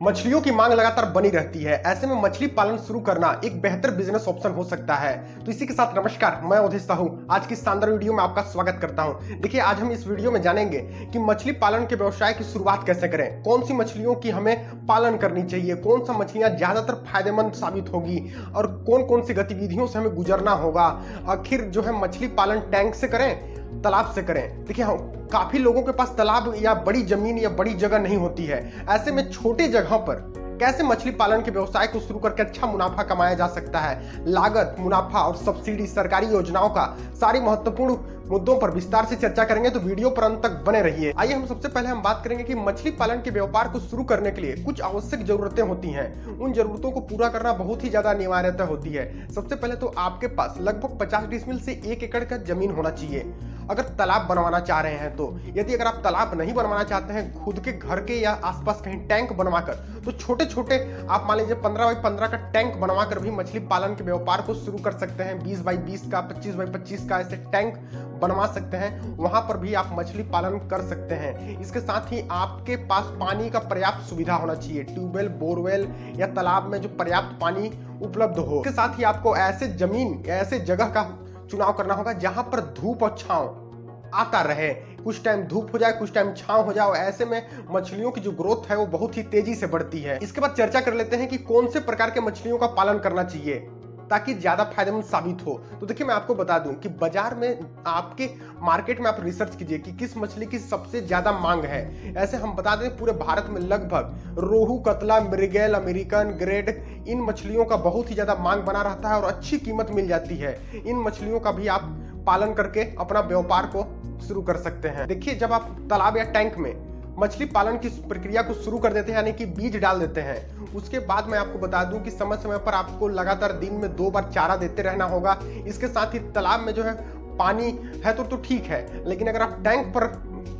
मछलियों की मांग लगातार बनी रहती है। ऐसे में मछली पालन शुरू करना एक बेहतर बिजनेस ऑप्शन हो सकता है। तो इसी के साथ नमस्कार, मैं अवधेश साहू आज की शानदार वीडियो में आपका स्वागत करता हूं। देखिए, आज हम इस वीडियो में जानेंगे कि मछली पालन के व्यवसाय की शुरुआत कैसे करें, कौन सी मछलियों की हमें पालन करनी चाहिए, कौन सा मछलियां ज्यादातर फायदेमंद साबित होगी और कौन कौन सी गतिविधियों से हमें गुजरना होगा। आखिर जो है मछली पालन टैंक से करें, तालाब से करें। देखिए, काफी लोगों के पास तालाब या बड़ी जमीन या बड़ी जगह नहीं होती है। ऐसे में छोटे जगह पर कैसे मछली पालन के व्यवसाय को शुरू करके अच्छा मुनाफा कमाया जा सकता है, लागत, मुनाफा और सब्सिडी, सरकारी योजनाओं का सारी महत्वपूर्ण मुद्दों पर विस्तार से चर्चा करेंगे। तो वीडियो पर अंत तक बने रहिए। आइए हम सबसे पहले बात करेंगे कि मछली पालन के व्यापार को शुरू करने के लिए कुछ आवश्यक जरूरतें होती हैं। उन जरूरतों को पूरा करना बहुत ही ज्यादा अनिवार्यता होती है। सबसे पहले तो आपके पास लगभग 50 डिसमिल से 1 एकड़ का जमीन होना चाहिए अगर तालाब बनवाना चाह रहे हैं तो। यदि अगर आप तालाब नहीं बनवाना चाहते हैं, खुद के घर के या आसपास कहीं टैंक बनवाकर, तो छोटे छोटे आप मान लीजिए 15 बाई 15 का टैंक बनवाकर भी मछली पालन के व्यापार को शुरू कर सकते हैं। 20 बाई 20 का, 25 बाई 25 का ऐसे टैंक बनवा सकते हैं। वहां पर भी आप मछली पालन कर सकते हैं। इसके साथ ही आपके पास पानी का पर्याप्त सुविधा होना चाहिए। ट्यूबवेल, बोरवेल या तालाब में जो पर्याप्त पानी उपलब्ध हो। इसके साथ ही आपको ऐसे जमीन, ऐसे जगह का चुनाव करना होगा जहां पर धूप और छांव आता रहे। कुछ टाइम धूप हो जाए, कुछ टाइम छांव हो जाए। ऐसे में मछलियों की जो ग्रोथ है वो बहुत ही तेजी से बढ़ती है। इसके बाद चर्चा कर लेते हैं कि कौन से प्रकार के मछलियों का पालन करना चाहिए ताकि ज्यादा फायदेमंद साबित हो। तो देखिए, मैं आपको बता दूं कि बाजार में, आपके मार्केट में आप रिसर्च कीजिए कि किस मछली की सबसे ज्यादा मांग है। ऐसे हम बता दें, पूरे भारत में लगभग रोहू, कतला, मृगेल, अमेरिकन ग्रेड, इन मछलियों का बहुत ही ज्यादा मांग बना रहता है और अच्छी कीमत मिल जाती है। इन मछलियों का भी आप पालन करके अपना व्यापार को शुरू कर सकते हैं। देखिए, जब आप तालाब या टैंक में मछली पालन की प्रक्रिया को शुरू कर देते हैं, यानी कि बीज डाल देते हैं, उसके बाद मैं आपको बता दूं कि समय समय पर आपको लगातार दिन में 2 बार चारा देते रहना होगा। इसके साथ ही तालाब में जो है पानी है तो ठीक है, लेकिन अगर आप टैंक पर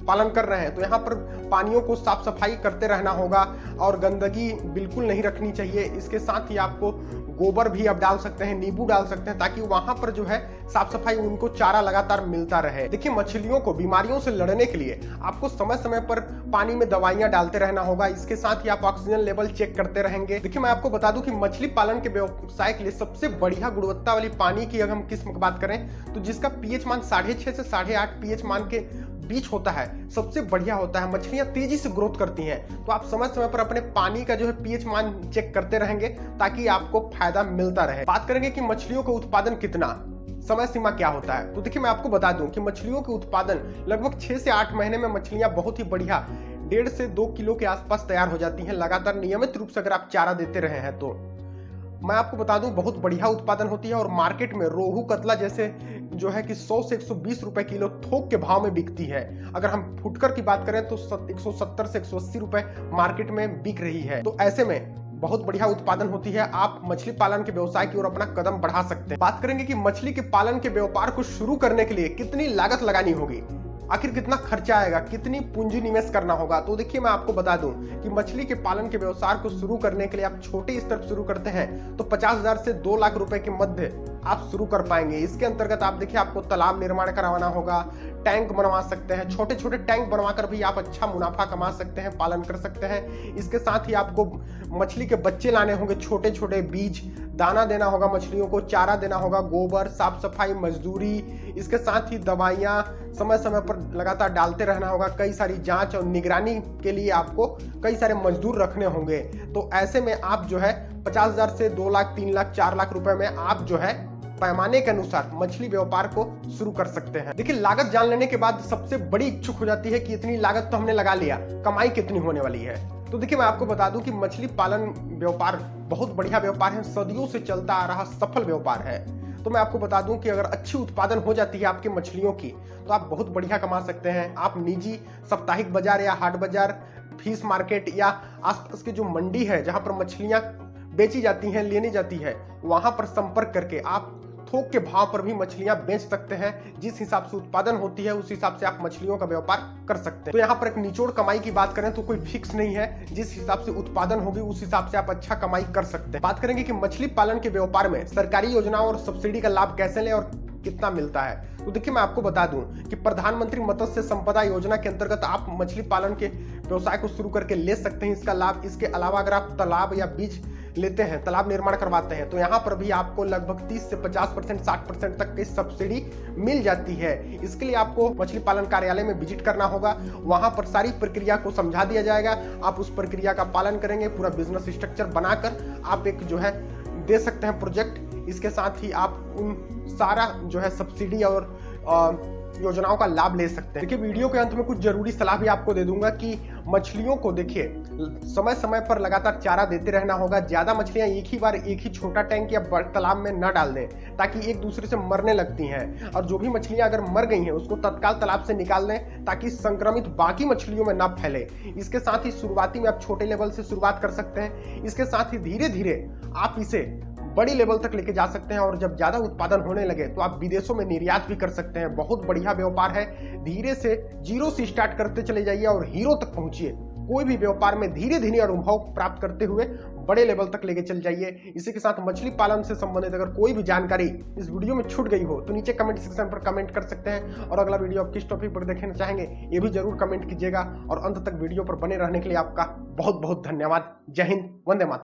पालन कर रहे हैं तो यहाँ पर पानियों को साफ सफाई करते रहना होगा और गंदगी बिल्कुल नहीं रखनी चाहिए। इसके साथ ही आपको गोबर भी आप डाल सकते हैं, नींबू डाल सकते हैं, ताकि वहां पर जो है साफ सफाई, उनको चारा लगातार मिलता रहे। देखिए, मछलियों को बीमारियों से लड़ने के लिए आपको समय समय पर पानी में दवाइयां डालते रहना होगा। इसके साथ ही आप ऑक्सीजन लेवल चेक करते रहेंगे। देखिए, मैं आपको बता दूं कि मछली पालन के व्यवसाय के लिए सबसे बढ़िया गुणवत्ता वाली पानी की अगर हम किस्म की बात करें तो जिसका पीएच मान 6.5 से 8.5 पीएच मान के बीच होता है, सबसे बढ़िया होता है। मछलियां तेजी से ग्रोथ करती हैं। तो आप समय समय पर अपने पानी का जो है पीएच मान चेक करते रहेंगे ताकि आपको फायदा मिलता रहे। बात करेंगे कि मछलियों का उत्पादन कितना, समय सीमा क्या होता है। तो देखिए, मैं आपको बता दूं कि मछलियों के उत्पादन लगभग 6 से 8 महीने में मछलियां बहुत ही बढ़िया 1.5 से 2 किलो के आसपास तैयार हो जाती हैं, लगातार नियमित रूप से अगर आप चारा देते रहे हैं तो। मैं आपको बता दूं, बहुत बढ़िया उत्पादन होती है और मार्केट में रोहू, कतला जैसे जो है कि 100 से 120 रुपए किलो थोक के भाव में बिकती है। अगर हम फुटकर की बात करें तो 170 से 180 रुपए मार्केट में बिक रही है। तो ऐसे में बहुत बढ़िया उत्पादन होती है। आप मछली पालन के व्यवसाय की ओर अपना कदम बढ़ा सकते हैं। बात करेंगे कि मछली के पालन के व्यापार को शुरू करने के लिए कितनी लागत लगानी होगी, आखिर कितना खर्चा आएगा, कितनी पूंजी निवेश करना होगा। तो देखिए, मैं आपको बता दूं कि मछली के पालन के व्यवसाय को शुरू करने के लिए आप छोटे स्तर पर शुरू करते हैं तो 50,000 से 2 लाख रुपए के मध्य आप शुरू कर पाएंगे। इसके अंतर्गत आप देखिए, आपको तालाब निर्माण करवाना होगा, टैंक बनवा सकते हैं। छोटे छोटे टैंक बनवाकर भी आप अच्छा मुनाफा कमा सकते हैं, पालन कर सकते हैं। इसके साथ ही आपको मछली के बच्चे लाने होंगे, छोटे छोटे बीज, दाना देना होगा मछलियों को, चारा देना होगा, गोबर, साफ सफाई, मजदूरी, इसके साथ ही दवाइयां समय समय पर लगातार डालते रहना होगा। कई सारी जांच और निगरानी के लिए आपको कई सारे मजदूर रखने होंगे। तो ऐसे में आप जो है 50,000 से 2 लाख, 3 लाख, 4 लाख रुपए में आप जो है पैमाने के अनुसार मछली व्यापार को शुरू कर सकते हैं। देखिए, लागत जान लेने के बाद सबसे बड़ी इच्छुक हो जाती है कि इतनी लागत तो हमने लगा लिया, कमाई कितनी होने वाली है। तो देखिए, मैं आपको बता दूं कि मछली पालन व्यापार बहुत बढ़िया व्यापार है, सदियों से चलता आ रहा सफल व्यापार है। तो मैं आपको बता दूं कि अगर अच्छी उत्पादन हो जाती है आपकी मछलियों की तो आप बहुत बढ़िया कमा सकते हैं। आप निजी साप्ताहिक बाजार या हाट बाजार, फिश मार्केट या आसपास की जो मंडी है जहां पर मछलियां बेची जाती हैं, लेनी जाती है, वहां पर संपर्क करके आप थोक के भाव पर भी मछलियां बेच सकते हैं। जिस हिसाब से उत्पादन होती है उस हिसाब से आप मछलियों का व्यापार कर सकते हैं। तो यहाँ पर एक निचोड़ कमाई की बात करें तो कोई फिक्स नहीं है, जिस हिसाब से उत्पादन होगी उस हिसाब से आप अच्छा कमाई कर सकते हैं। बात करेंगे कि मछली पालन के व्यापार में सरकारी योजनाओं और सब्सिडी का लाभ कैसे लें और कितना मिलता है। तो देखिए मैं आपको बता दूं कि प्रधानमंत्री मत्स्य संपदा योजना के अंतर्गत आप मछली पालन के व्यवसाय को शुरू करके ले सकते हैं इसका लाभ। इसके अलावा अगर आप तालाब या बीज लेते हैं, तालाब निर्माण करवाते हैं, तो यहाँ पर भी आपको लगभग 30 से 50%, 60% तक की सब्सिडी मिल जाती है। इसके लिए आपको मछली पालन कार्यालय में विजिट करना होगा, वहां पर सारी प्रक्रिया को समझा दिया जाएगा। आप उस प्रक्रिया का पालन करेंगे, पूरा बिजनेस स्ट्रक्चर बनाकर आप एक जो है दे सकते हैं प्रोजेक्ट। इसके साथ ही आप उन सारा जो है सब्सिडी और योजनाओं का लाभ ले सकते हैं। देखिए वीडियो के अंत में कुछ जरूरी सलाह भी आपको दे दूंगा कि मछलियों को देखिए समय समय पर लगातार चारा देते रहना होगा। ज्यादा मछलियां एक ही बार एक ही छोटा टैंक या बड़े तालाब में न डाल दें, ताकि एक दूसरे से मरने लगती हैं। और जो भी मछलियां अगर मर गई हैं उसको तत्काल तालाब से निकाल दें, ताकि संक्रमित बाकी मछलियों में न फैले। इसके साथ ही शुरुआती में आप छोटे लेवल से शुरुआत कर सकते हैं। इसके साथ ही धीरे धीरे आप इसे बड़ी लेवल तक लेके जा सकते हैं, और जब ज्यादा उत्पादन होने लगे तो आप विदेशों में निर्यात भी कर सकते हैं। बहुत बढ़िया व्यापार है। धीरे से जीरो से स्टार्ट करते चले जाइए और हीरो तक पहुंचिए। कोई भी व्यापार में धीरे धीरे अनुभव प्राप्त करते हुए बड़े लेवल तक लेके चल जाइए। इसी के साथ मछली पालन से संबंधित अगर कोई भी जानकारी इस वीडियो में छूट गई हो तो नीचे कमेंट सेक्शन पर कमेंट कर सकते हैं, और अगला वीडियो आप किस टॉपिक पर देखना चाहेंगे ये भी जरूर कमेंट कीजिएगा। और अंत तक वीडियो पर बने रहने के लिए आपका बहुत बहुत धन्यवाद। जय हिंद, वंदे मातरम।